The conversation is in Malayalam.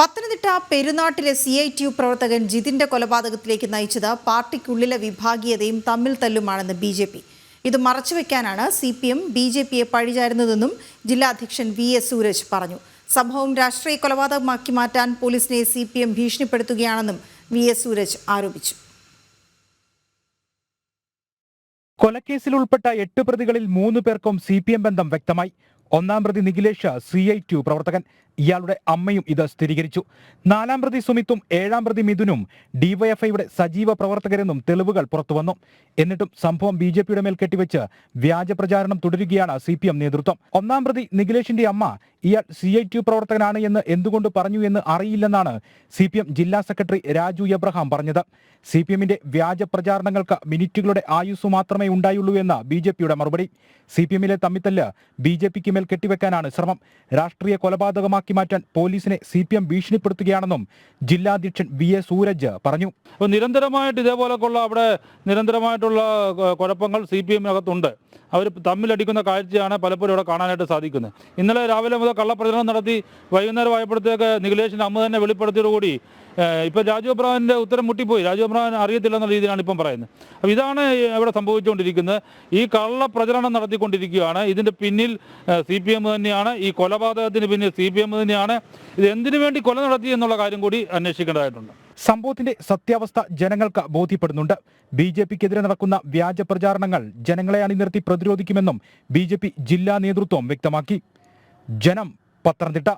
പത്തനംതിട്ട പെരുന്നാട്ടിലെ CITU പ്രവർത്തകൻ ജിതിന്റെ കൊലപാതകത്തിലേക്ക് നയിച്ചത് പാർട്ടിക്കുള്ളിലെ വിഭാഗീയതയും തമ്മിൽ തല്ലുമാണെന്ന് BJP. ഇത് മറച്ചുവെക്കാനാണ് CPM BJPയെ പഴിചാരുന്നതെന്നും ജില്ലാ അധ്യക്ഷൻ VS സൂരജ് പറഞ്ഞു. സംഭവം രാഷ്ട്രീയ കൊലപാതകമാക്കി മാറ്റാൻ പോലീസിനെ CPM ഭീഷണിപ്പെടുത്തുകയാണെന്നും VS സൂരജ് ആരോപിച്ചു. കൊലക്കേസിൽ ഉൾപ്പെട്ട 8 പ്രതികളിൽ 3 പേർക്കും CPM ബന്ധം വ്യക്തമായി. ഒന്നാം പ്രതി നിഖിലേഷ് CITU പ്രവർത്തകൻ. ഇയാളുടെ അമ്മയും ഇത് സ്ഥിരീകരിച്ചു. 4ാം പ്രതി സുമിത്തും 7ാം പ്രതി മിഥുനും DYFIയുടെ സജീവ പ്രവർത്തകരെന്നും തെളിവുകൾ പുറത്തുവന്നു. എന്നിട്ടും സംഭവം BJPയുടെ മേൽ കെട്ടിവെച്ച് വ്യാജ പ്രചാരണം തുടരുകയാണ് CPM നേതൃത്വം. 1ാം പ്രതി നിഖിലേഷിന്റെ അമ്മ ഇയാൾ CITU പ്രവർത്തകനാണ് എന്ന് എന്തുകൊണ്ട് പറഞ്ഞു എന്ന് അറിയില്ലെന്നാണ് CPM ജില്ലാ സെക്രട്ടറി രാജു എബ്രഹാം പറഞ്ഞത്. CPMന്റെ വ്യാജ പ്രചാരണങ്ങൾക്ക് മിനിറ്റുകളുടെ ആയുസ് മാത്രമേ ഉണ്ടായുള്ളൂ എന്ന BJPയുടെ മറുപടി. CPMലെ തമ്മിത്തല്ല് BJPക്ക് മേൽ കെട്ടിവെക്കാനാണ് ശ്രമം. രാഷ്ട്രീയ കൊലപാതകമാക്കി മാറ്റാൻ പോലീസിനെ CPM ഭീഷണിപ്പെടുത്തുകയാണെന്നും ജില്ലാ അധ്യക്ഷൻ VS സൂരജ് പറഞ്ഞു. നിരന്തരമായിട്ട് ഇതേപോലെയുള്ള അവിടെ നിരന്തരമായിട്ടുള്ള കുഴപ്പങ്ങൾ CPMനകത്തുണ്ട്. അവർ തമ്മിലടിക്കുന്ന കാഴ്ചയാണ് പലപ്പോഴും ഇവിടെ കാണാനായിട്ട് സാധിക്കുന്നത്. ഇന്നലെ രാവിലെ മുതൽ കള്ളപ്രചരണം നടത്തി വൈകുന്നേരം ആയപ്പോഴത്തേക്ക് നിഖിലേഷിൻ്റെ അമ്മ തന്നെ വെളിപ്പെടുത്തിയതോടുകൂടി ഇപ്പം രാജു എബ്രഹാമിൻ്റെ ഉത്തരം മുട്ടിപ്പോയി. രാജു എബ്രഹാം അറിയത്തില്ലെന്ന രീതിയിലാണ് ഇപ്പം പറയുന്നത്. അപ്പോൾ ഇതാണ് ഇവിടെ സംഭവിച്ചുകൊണ്ടിരിക്കുന്നത്. ഈ കള്ളപ്രചരണം നടത്തിക്കൊണ്ടിരിക്കുകയാണ്. ഇതിൻ്റെ പിന്നിൽ CPM തന്നെയാണ്. ഈ കൊലപാതകത്തിന് പിന്നിൽ CPM തന്നെയാണ്. ഇത് എന്തിനു വേണ്ടി കൊല നടത്തി എന്നുള്ള കാര്യം കൂടി അന്വേഷിക്കേണ്ടതായിട്ടുണ്ട്. സംഭവത്തിന്റെ സത്യാവസ്ഥ ജനങ്ങൾക്ക് ബോധ്യപ്പെടുന്നുണ്ട്. BJPക്കെതിരെ നടക്കുന്ന വ്യാജ പ്രചാരണങ്ങൾ ജനങ്ങളെ അണിനിർത്തി പ്രതിരോധിക്കുമെന്നും BJP ജില്ലാ നേതൃത്വം വ്യക്തമാക്കി. ജനം, പത്തനംതിട്ട.